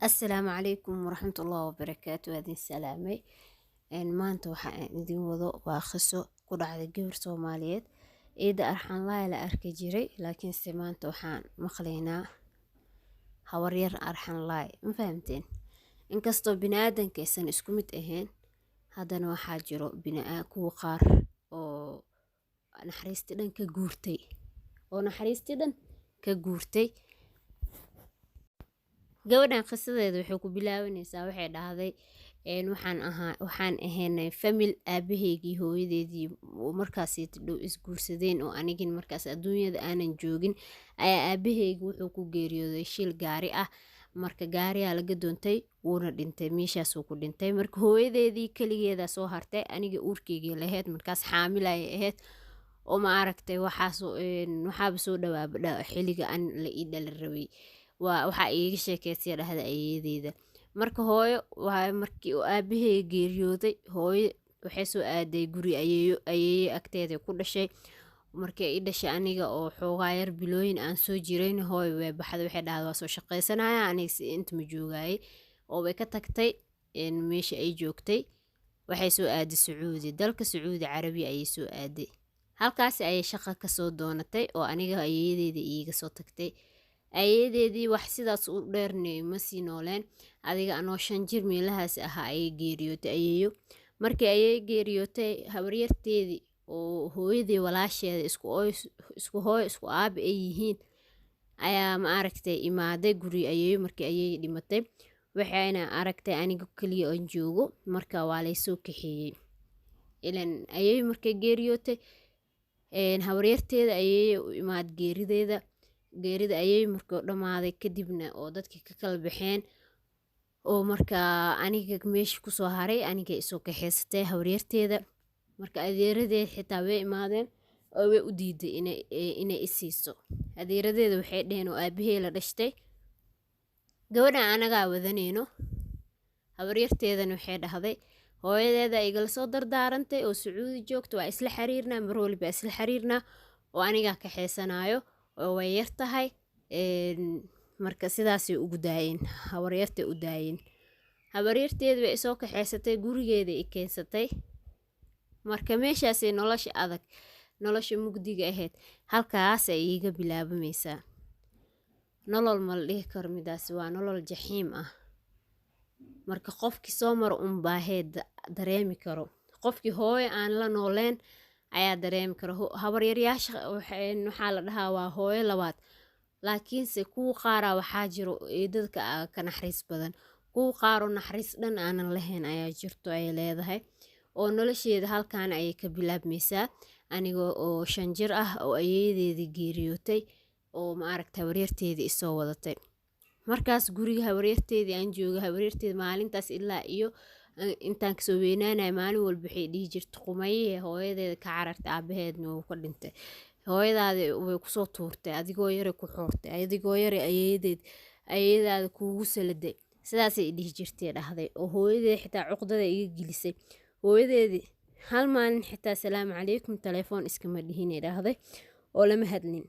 السلام عليكم ورحمة الله وبركاته. هذه السلامي maanta waxaan idin wado waa qiso ku dhacday gabar Soomaaliyeed eeda arxan la arki jiray laakiinse maanta waxaan maqlaynaa hawaryar arxan laay ma fahamteen inkastoo bini'aadanka aysan isku mid ahayn haddana waxaa jiro kuwa qaar oo naxariistii dhan ka guurtay gabadhan qisadeeda waxay ku bilaabanaysaa waxay dhahday waxaan ahaynay famil aabaheygii hooyadeedii markaas dhow isguursadeen oo anigin markaas adduunyada aanan joogin ayaa aabaheygi wuxuu ku geeriyooday shil gaari ah marka gaariyaa laga doontay wuuna dhintay meeshaasuu ku dhintay marka hooyadeedii keligeeda soo hartay aniga uurkeygii lahayd markaas xaamilaya ahayd oo ma aragtay waxaaba soo dhawaaba xilliga an la ii dhala rabay waxaa iiga sheekeysiya dhahda ayeedeeda marka hooyo markii uu aabahey geeriyooday hooyo waxay soo aaday guri ayeeyo agteeda ku dhashay markii ay dhashay aniga oo xoogaa yar bilooyin aan soo jirayn hooyo way baxday waxay dhahday waa soo shaqaysanaya aniga si inta ma joogayay oo way ka tagtay meesha ay joogtay waxay soo aaday Sacuudi dalka Sacuudi Carabiya ayay soo aaday halkaas ayay shaqo ka soo doonatay oo aniga ayeedeeda iiga soo tagtay ayeedeedii wax sidaas u dheernay ma sii nooleen adiga anoo 5 jir meelahaas ahaa ayay geeriyootay ayeeyo markii ayay geeriyootay habaryarteedii oo hooyadii walaasheeda isku hooyo isku aab ay yihiin ayaa ma aragtay imaaday guri ayeeyo markii ayay dhimatay waxayna aragtay aniga kaliya oo joogo marka waa lay soo kaxeeyay ilan ayeeyo markay geeriyootay habaryarteeda ayeeyo u imaad geerida ayay markoo dhamaaday kadibna oo dadkii ka kala baxeen oo marka aniga meesha ku soo haray aniga isoo kaxeysatay habaryarteeda marka adeeradeed xitaa way imaadeen oo way u diiday inay isiiso adeeradeeda waxay dhaheen oo aabahey la dhashtay gabadha anagaa wadaneyno habaryarteedana waxay dhahday hooyadeeda igala soo dardaarantay oo Sacuudi joogto waa isla xiriirnaa mar waliba isla xiriirnaa oo anigaa kaxeysanayo oo way yar tahay marka sidaasay ugu daayeen habaryartay u daayeen habaryarteed way soo kaxeysatay gurigeeda ay keensatay marka meeshaasay nolosha mugdiga ahayd halkaas ay iiga bilaabamaysaa nolol ma la dhihi karo midaas waa nolol jaxiim ah marka qofkii soo mar baaheed dareemi karo qofkii hooyo aan la nooleen ayaa dareemi karo habaryaryaasha waxaa la dhahaa waa hooyo labaad laakiinse kuwa qaaraa waxaa jiro dadka ka naxariis badan kuwa qaaroo naxariis dhan aanan lahayn ayaa jirto ay leedahay oo nolosheeda halkaan ayay ka bilaabmaysaa aniga oo 5 jir ah oo ayeedeedii geeriyootay oo ma aragtay habaryarteedii isoo wadatay markaas guriga habaryarteedii aan jooga habaryarteed maalintaas ilaa iyo intaan kasoo weynaanay maalin walba waxay dhihi jirtay qumaye hooyadeeda ka carartay aabaheedna wuu ka dhintay hooyadaada way kusoo tuurtay adigoo yare ku xoortay adigoo yare ayeedaada kuugu saladay sidaasay dhihi jirtay dhahday oo hooyadeeda xitaa cuqdada iga gelisay hooyadeedii hal maalin xitaa salaamu calaykum telefoon iskama dhihinay dhahday oo lama hadlin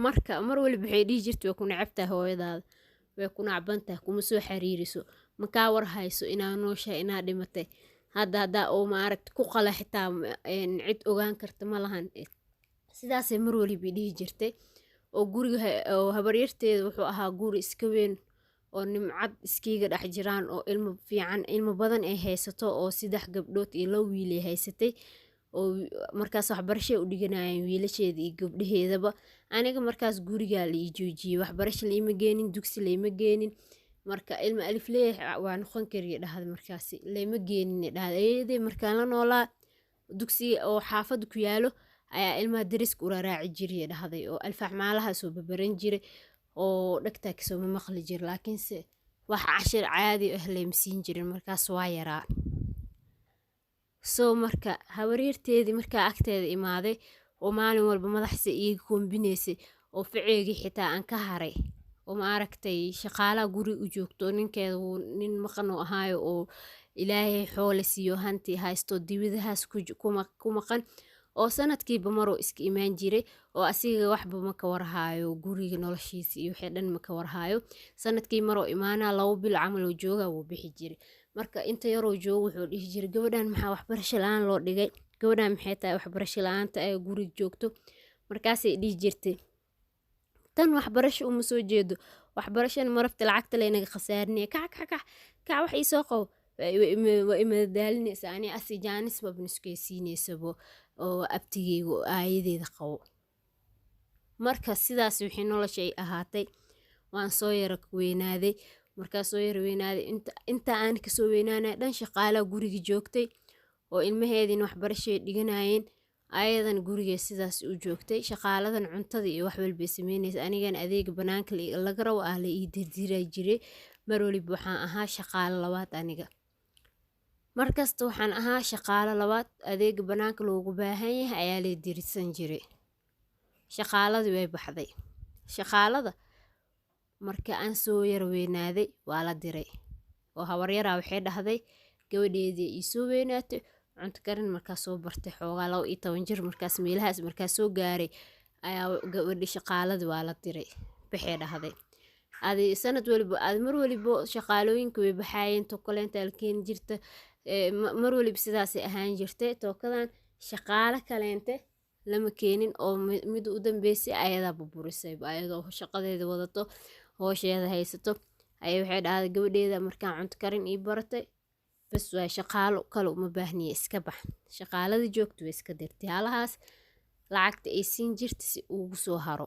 marka mar waliba waxay dhihi jirtay way ku nacabtaa hooyadaada way ku nacbantahay kuma soo xiriiriso makaa war hayso inaa nooshahay inaa dhimatay hadda oo ma aragtay ku qala xitaa cid ogaan karta ma lahan sidaasay mar waliba dhihi jirtay oo guriga oo habaryarteeda wuxuu ahaa guri iska weyn oo nimcad iskiiga dhex jiraan oo ilmo badan ay haysato oo 3 gabdhood iyo 2 wiil ay haysatay oo markaas waxbarasho u dhiganayeen wiilasheeda iyo gabdhaheedaba aniga markaas guriga la ii joojiyay waxbarasho la ima geenin dugsi la ima geenin marka ilma alif leey waa noqon kariye dhahday markaas la ima geenin dhahday markaan la noolaa dugsi oo xaafad ku yaalo ayaa ilmaha dariska u raaci jiray dhahday oo alfax maalaha soo babaran jiray oo dhagta ka soo maqli jiray laakiinse wax cashir caadi ah leemsiin jirin markaas waa yaraa soo marka habaryarteedii markaa agteeda imaaday oo maalin walba madaxsa iiga kombinaysay oo ficeegii xitaa aan ka haray oo ma aragtay shaqaalaha guri u joogto ninkeeda nin maqan oo ahaayo oo ilaahay xoolo siiyo hanti haysto dibadahaas ku maqan oo sanadkiiba maroo iska imaan jiray oo asiga waxba ma ka warhaayo guriga noloshiisa iyo wixii dhan ma ka warhaayo sanadkii maroo imaanaa 2 bil camal oo jooga wuu bixi jiray marka inta yaroo joogo wuxuu dhihi jiray gabadhan maxaa waxbarasho la'aan loo dhigay gabadhan maxay tahay waxbarasho la'aanta ay guriga joogto markaasay dhihi jirtay tan waxbarasho uma soo jeedo waxbarashana marafta lacagta leenaga khasaarinaya kac wax ii soo qabo waa imadaalinaysa ani asi jaanis babniskeysiineysabo oo abtigeyga oo aayadeeda qabo marka sidaas wixii nolosha ay ahaatay waan soo yara weynaaday markaa soo yara weynaaday inta aan kasoo weynaanay dhan shaqaalaha guriga joogtay oo ilmaheediin waxbarashay dhiganayeen ayadan guriga sidaas u joogtay shaqaaladan cuntada iyo wax walba sameynaysa anigan adeega banaanka laga rabo la ii dirdiray jiray mar waliba waxaan ahaa shaqaale labaad aniga markasta waxaan ahaa shaqaale labaad adeega banaanka loogu baahan yahay ayaa la dirsan jiray shaqaaladii way baxday shaqaalada marka aan soo yar weynaaday waa la diray oo habaryaraa waxay dhahday gabadheedii ii soo weynaatay cunto karin markaas soo bartay xoogaa 12 jir markaas meelahaas markaas soo gaaray ayaa gabadhi shaqaaladii waa la diray baxay dhahday adi sanad waliba mar waliba shaqaalooyinka way baxayeen tokoleenta alkeen jirta mar waliba sidaas ay ahaan jirtay tokadan shaqaale kaleente lama keenin oo mid u dambeysay ayadaa buburisay ayadoo shaqadeeda wadato hoosheeda haysato ayay waxay dhahday gabadheeda markaan cunto karin ii baratay bas waa shaqaalo kale uma baahniye iska bax shaqaaladii joogto way iska dirtay halahaas lacagta ay siin jirtay si ugu soo haro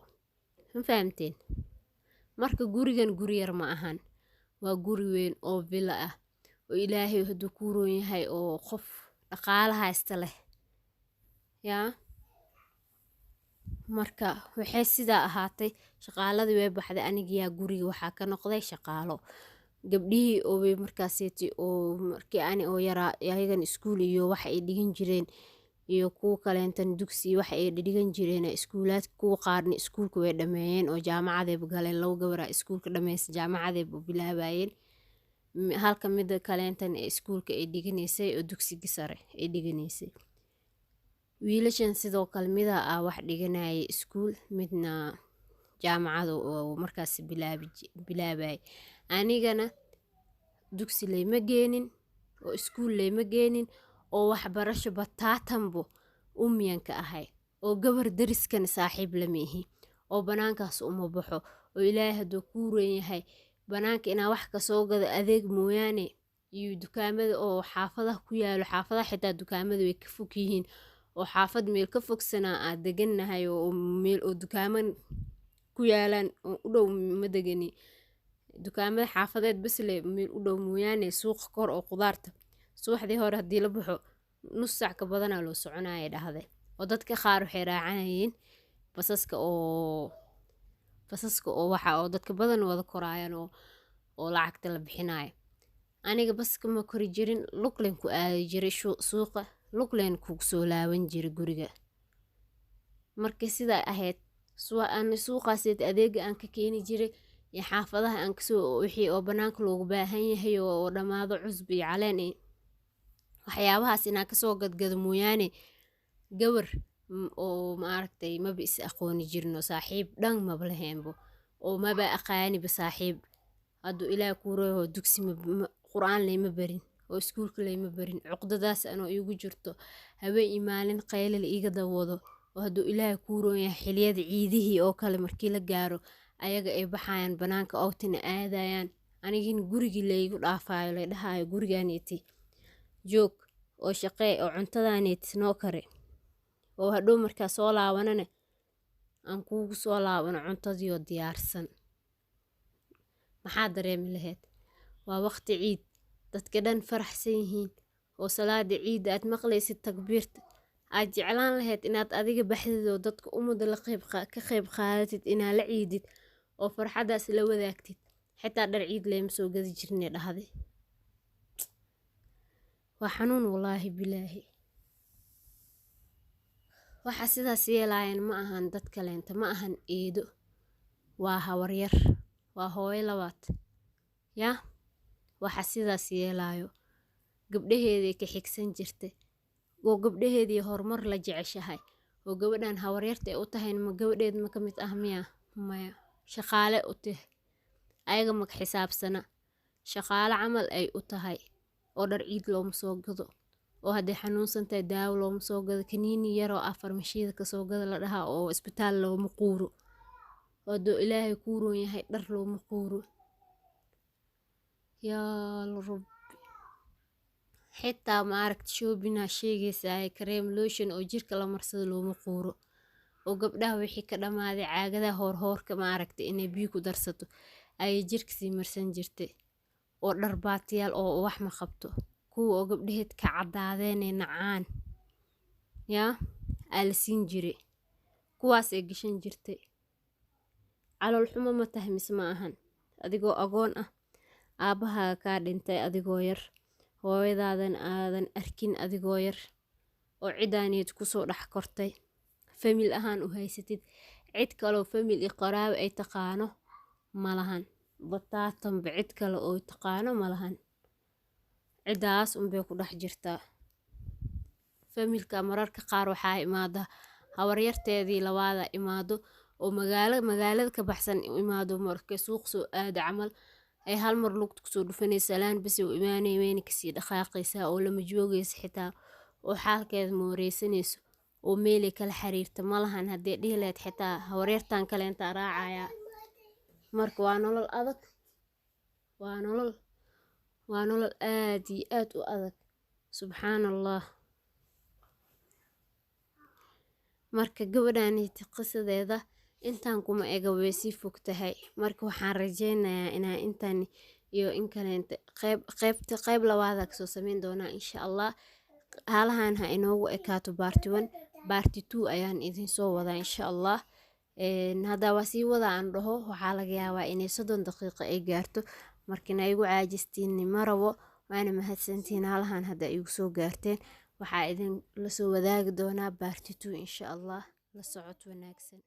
ma fahamteen marka gurigan guri yar ma ahan waa guri weyn oo villa ah oo ilaahay hadduu ku roon yahay oo qof dhaqaalaha haysta leh yaa marka waxay sidaa ahaatay shaqaaladii way baxday anigiyaa guriga waxaa ka noqday shaqaalo gabdhihii oo way markaaseeti oo markii ani oo yaraa ayagan iskuul iyo wax ay dhigan jireen iyo kuwa kaleentan dugsi wax ay dhigan jireen iskuulaad kuwa qaarna iskuulka way dhameeyeen oo jaamacadeeb galeen 2 gabar iskuulka dhameeyay jaamacadeeb u bilaabayeen halka mid kaleentan iskuulka ay dhiganaysay oo dugsiga sare ay dhiganaysay wiilashan sidoo kale mida wax dhiganayay iskuul midna jaamacada oo markaas bilaabay anigana dugsi leyma geenin oo iskuul leyma geenin oo waxbarasho bataatanbo ummiyanka ahay oo gabar dariskan saaxiib lama ihi oo banaankaas uma baxo oo ilaahay hadduu ku roon yahay banaanka inaa wax ka soo gado adeeg mooyaane iyo dukaamada oo xaafadaha ku yaalo xaafadaha xitaa dukaamada way ka fog yihiin oo xaafad meel ka fogsanaa aad degannahay oo meel oo dukaaman ku yaalaan oo u dhow ma degani dukaamada xaafadeed bas le meel u dhow mooyaane suuqa kor oo qudaarta subaxdii hore haddii la baxo nus saac ka badanaa loo soconaya dhahday oo dadka qaar waxay raacanayeen basaska oo waxa oo dadka badan wada koraayaan oo lacagta la bixinayo aniga baska ma kori jirin luglen ku aadi jiray suuqa luglen ku soo laaban jiray guriga markii sidaa ahayd suuqaaseed adeega aan ka keeni jiray iyo xaafadaha aan kasoo wixii oo banaanka loogu baahan yahay oo dhamaado cusub iyo caleen waxyaabahaas inaan kasoo gadgado mooyaane gabar oo maaragtay maba is aqooni jirno saaxiib dhan maba laheenbo oo maba aqaaniba saaxiib hadduu ilaah ku roho dugsi qur'aan leyma barin oo iskuulka leyma barin cuqdadaas anoo iigu jirto habeen iyo maalin qaylal iiga dawado oo hadduu ilaah ku roon yahay xiliyada ciidihii oo kale markii la gaaro ayaga ay baxayaan banaanka awtina aadayaan anigin gurigii laygu dhaafayo lay dhahayo gurigaaneti joog oo shaqee oo cuntadaaneti noo kare oo hadhow markaa soo laabanana aan kuugu soo laabano cuntadiioo diyaarsan maxaa dareemi lahayd waa waqti ciid dadka dhan faraxsan yihiin oo salaada ciidda aad maqlaysid takbiirta aad jeclaan lahayd inaad adiga baxdid oo dadka ummadda ka qayb qaadatid inaad la ciidid oo farxadaas la wadaagtid xitaa dhar ciid leyma soo gadi jirnay dhahday waa xanuun wallaahi bilaahi waxa sidaas yeelaayeen ma ahan dad kaleenta ma ahan eedo waa hawaryar waa hooyo labaad yaa waxa sidaas yeelaayo gabdhaheeday ka xigsan jirtay oo gabdhaheedii horumar la jeceshahay oo gabadhan hawaryarta ay u tahay ma gabadheed ma ka mid ah miya maya shaqaale u tahay ayaga ma xisaabsana shaqaale camal ay u tahay oo dhar ciid looma soo gado oo hadday xanuunsan tahay daawo looma soo gado kaniini yaroo farmashiida kasoo gada la dhahaa oo isbitaal looma quuro hadduu ilaahay kuu roon yahay dhar looma quuro yaa rab xitaa ma aragti shoobinaa sheegaysaa kareem lotion oo jirka la marsado looma quuro oo gabdhaha wixii ka dhammaaday caagadaha hoorhoorka ma aragti inay biyo ku darsato ayay jirka sii marsan jirtay oo dhar baatiyaal oo wax ma qabto kuwa oo gabdhaheed ka caddaadeenee nacaan yaa aa la siin jiray kuwaas ay gashan jirtay calool xumo ma tahay mise ma ahan adigoo agoon ah aabbahaa kaa dhintay adigoo yar hooyadaadan aadan arkin adigoo yar oo cidaaneed kusoo dhex kortay famil ahaan u haysatid cid kaloo famil iyo qaraabe ay taqaano malahan bataatanba cid kale oo taqaano malahan cidaas unbay ku dhex jirtaa familka mararka qaar waxaa imaada hawaryarteedii labaada imaado oo magaalada ka baxsan imaado markay suuq soo aada camal ay hal mar lugta kusoo dhufanaysa laan bas u imaanay weyna kasii dhaqaaqaysaa oo lama joogaysa xitaa oo xaalkeeda mooreysanayso oo meelay kala xiriirta malahan haddii dhihi lahayd xitaa hawaryartan kaleentaa raacayaa marka waa nolol adag waa nolol aad iyo aad u adag subxaan allah marka gabadhaaniti qisadeeda intaan kuma ega way sii fog tahay marka waxaan rajeynayaa inaa intaan iyo in kaleenta qayb labaada kasoo sameyn doonaa insha allah haalahan ha inoogu ekaato baarti 1 baarti 2 ayaan idin soo wadaa insha allah haddaa waa sii wada aan dhaho waxaa laga yaabaa inay 30 daqiiqo ay gaarto markina igu caajistiin ma rabo waana mahadsantiin haalahan hadda igu soo gaarteen waxaa idin la soo wadaagi doonaa baarti 2 insha allah la socod wanaagsan